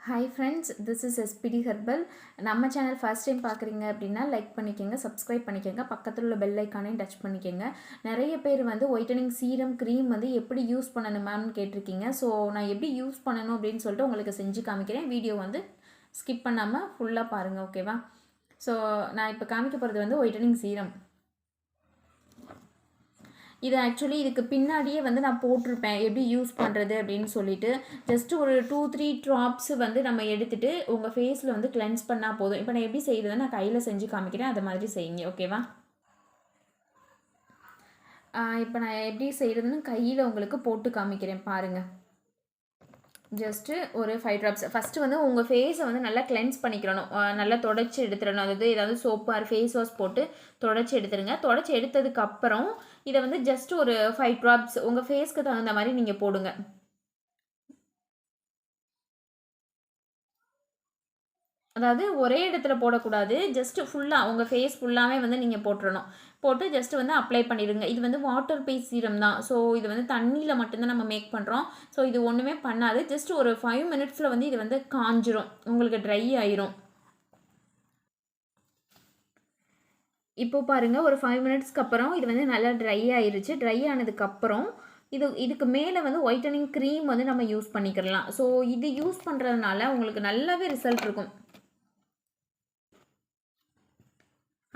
Hi friends, this is SPD Herbal. நம்ம channel first time பார்க்குறீங்க அப்படின்னா லைக் பண்ணிக்கோங்க, சப்ஸ்கிரைப் பண்ணிக்கோங்க, பக்கத்தில் உள்ள பெல் ஐக்கானையும் டச் பண்ணிக்கோங்க. நிறைய பேர் வந்து ஒயிட்டனிங் சீரம் க்ரீம் வந்து எப்படி யூஸ் பண்ணணும் மேம்னு கேட்டிருக்கீங்க. ஸோ நான் எப்படி யூஸ் பண்ணணும் அப்படின்னு சொல்லிட்டு உங்களுக்கு செஞ்சு காமிக்கிறேன். வீடியோ வந்து ஸ்கிப் பண்ணாமல் ஃபுல்லாக பாருங்கள், ஓகேவா? ஸோ நான் இப்போ காமிக்க போகிறது வந்து ஒயிட்டனிங் சீரம். இது ஆக்சுவலி இதுக்கு பின்னாடியே வந்து நான் போட்டிருப்பேன் எப்படி யூஸ் பண்ணுறது அப்படின்னு சொல்லிட்டு. ஜஸ்ட்டு ஒரு 2-3 ட்ராப்ஸ் வந்து நம்ம எடுத்துகிட்டு உங்கள் ஃபேஸில் வந்து கிளென்ஸ் பண்ணால் போதும். இப்போ நான் எப்படி செய்கிறதுன்னு நான் கையில் செஞ்சு காமிக்கிறேன், அதை மாதிரி செய்யுங்க, ஓகேவா? இப்போ நான் எப்படி செய்கிறதுன்னு கையில் உங்களுக்கு போட்டு காமிக்கிறேன் பாருங்கள். ஜஸ்ட்டு ஒரு 5 ட்ராப்ஸ் ஃபஸ்ட்டு வந்து உங்கள் ஃபேஸை வந்து நல்லா கிளென்ஸ் பண்ணிக்கிறணும். நல்லா தொடச்சி எடுத்துடணும். அதாவது ஏதாவது சோப்பு ஆர் ஃபேஸ் வாஷ் போட்டு தொடச்சி எடுத்துருங்க. தொடச்சி எடுத்ததுக்கப்புறம் இதை வந்து ஜஸ்ட் ஒரு 5 ட்ராப்ஸ் உங்கள் ஃபேஸ்க்கு தகுந்த மாதிரி நீங்கள் போடுங்க. அதாவது ஒரே இடத்துல போடக்கூடாது. ஜஸ்ட்டு ஃபுல்லாக உங்கள் ஃபேஸ் ஃபுல்லாகவே வந்து நீங்கள் போட்டுறணும். போட்டு ஜஸ்ட்டு வந்து அப்ளை பண்ணிடுங்க. இது வந்து வாட்டர் பேஸ் சீரம் தான். ஸோ இது வந்து தண்ணியில் மட்டும்தான் நம்ம மேக் பண்ணுறோம். ஸோ இது ஒன்றுமே பண்ணாது. ஜஸ்ட் ஒரு 5 மினிட்ஸில் வந்து இது வந்து காஞ்சிரும், உங்களுக்கு ட்ரை ஆயிரும். இப்போ பாருங்கள், ஒரு 5 மினிட்ஸ்க்கு அப்புறம் இது வந்து நல்லா ட்ரை ஆயிருச்சு. ட்ரை ஆனதுக்கப்புறம் இதுக்கு மேலே வந்து ஒயிட்டனிங் க்ரீம் வந்து நம்ம யூஸ் பண்ணிக்கிறலாம். ஸோ இது யூஸ் பண்ணுறதுனால உங்களுக்கு நல்லாவே ரிசல்ட் இருக்கும்.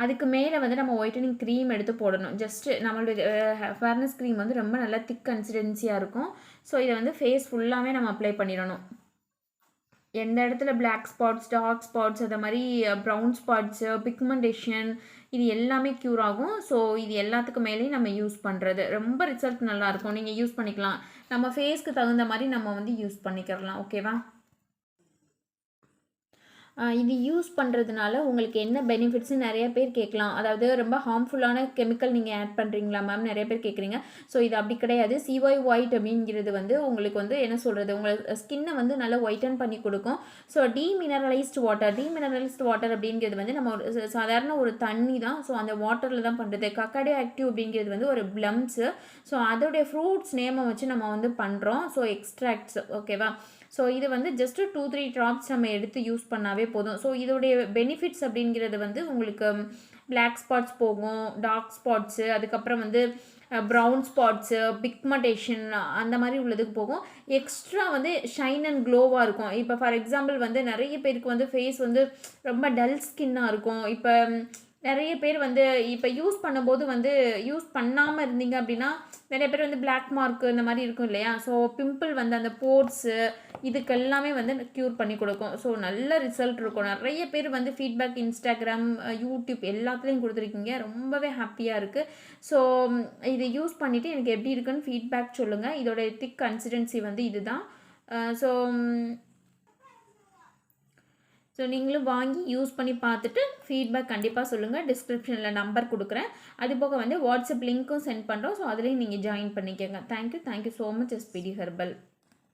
அதுக்கு மேலே வந்து நம்ம ஒயிட்டனிங் க்ரீம் எடுத்து போடணும். ஜஸ்ட்டு நம்மளுடைய ஃபேர்னஸ் க்ரீம் வந்து ரொம்ப நல்லா திக் கன்சிஸ்டன்சியாக இருக்கும். ஸோ இதை வந்து ஃபேஸ் ஃபுல்லாகவே நம்ம அப்ளை பண்ணிடணும். எந்த இடத்துல பிளாக் ஸ்பாட்ஸ், டார்க் ஸ்பாட்ஸ், அது மாதிரி ப்ரௌன் ஸ்பாட்ஸு, பிக்மெண்டேஷன் இது எல்லாமே க்யூர் ஆகும். ஸோ இது எல்லாத்துக்கு மேலேயும் நம்ம யூஸ் பண்ணுறது ரொம்ப ரிசல்ட் நல்லாயிருக்கும். நீங்கள் யூஸ் பண்ணிக்கலாம். நம்ம ஃபேஸ்க்கு தகுந்த மாதிரி நம்ம வந்து யூஸ் பண்ணிக்கிறலாம், ஓகேவா? இது யூஸ் பண்ணுறதுனால உங்களுக்கு என்ன பெனிஃபிட்ஸ்னு நிறைய பேர் கேட்கலாம். அதாவது ரொம்ப ஹார்ம்ஃபுல்லான கெமிக்கல் நீங்கள் ஆட் பண்ணுறீங்களா மேம், நிறைய பேர் கேட்குறீங்க. ஸோ இது அப்படி கிடையாது. சிஒய் ஒயிட் அப்படிங்கிறது வந்து உங்களுக்கு வந்து என்ன சொல்கிறது, உங்கள் ஸ்கின்னை வந்து நல்லா ஒயிட்டன் பண்ணி கொடுக்கும். ஸோ டீமினரலைஸ்டு வாட்டர் அப்படிங்கிறது வந்து நம்ம சாதாரண ஒரு தண்ணி தான். ஸோ அந்த வாட்டரில் தான் பண்ணுறது. கக்காடியோ ஆக்டிவ் அப்படிங்கிறது வந்து ஒரு ப்ளம்ஸு. ஸோ அதோடைய ஃப்ரூட்ஸ் நேமை வச்சு நம்ம வந்து பண்ணுறோம். ஸோ எக்ஸ்ட்ராக்ட்ஸ், ஓகேவா? ஸோ இது வந்து ஜஸ்ட்டு 2-3 ட்ராப்ஸ் நம்ம எடுத்து யூஸ் பண்ணாவே போதும். ஸோ இதோடைய பெனிஃபிட்ஸ் அப்படிங்கிறது வந்து உங்களுக்கு பிளாக் ஸ்பாட்ஸ் போகும், டார்க் ஸ்பாட்ஸு, அதுக்கப்புறம் வந்து ப்ரௌன் ஸ்பாட்ஸு, பிக்மெண்டேஷன் அந்த மாதிரி உள்ளதுக்கு போகும். எக்ஸ்ட்ரா வந்து ஷைன் அண்ட் க்ளோவாக இருக்கும். இப்போ ஃபார் எக்ஸாம்பிள் வந்து நிறைய பேருக்கு வந்து ஃபேஸ் வந்து ரொம்ப டல் ஸ்கின்னாக இருக்கும். இப்போ நிறைய பேர் வந்து இப்போ யூஸ் பண்ணும்போது வந்து யூஸ் பண்ணாமல் இருந்தீங்க அப்படின்னா நிறைய பேர் வந்து பிளாக் மார்க்கு இந்த மாதிரி இருக்கும் இல்லையா? ஸோ பிம்பிள் வந்து அந்த போர்ட்ஸு இதுக்கெல்லாமே வந்து க்யூர் பண்ணி கொடுக்கும். ஸோ நல்ல ரிசல்ட் இருக்கும். நிறைய பேர் வந்து ஃபீட்பேக் இன்ஸ்டாகிராம், யூடியூப் எல்லாத்துலேயும் கொடுத்துருக்கீங்க. ரொம்பவே ஹாப்பியாக இருக்குது. ஸோ இது யூஸ் பண்ணிவிட்டு எனக்கு எப்படி இருக்குன்னு ஃபீட்பேக் சொல்லுங்கள். இதோட திக் கன்சிஸ்டன்சி வந்து இதுதான். ஸோ நீங்களும் வாங்கி யூஸ் பண்ணி பார்த்துட்டு ஃபீட்பேக் கண்டிப்பாக சொல்லுங்கள். டிஸ்கிரிப்ஷனில் நம்பர் கொடுக்குறேன். அது போக வந்து வாட்ஸ்அப் லிங்க்கும் சென்ட் பண்ணுறோம். ஸோ அதுலேயும் நீங்கள் ஜாயின் பண்ணிக்கோங்க. Thank you so much SPD herbal.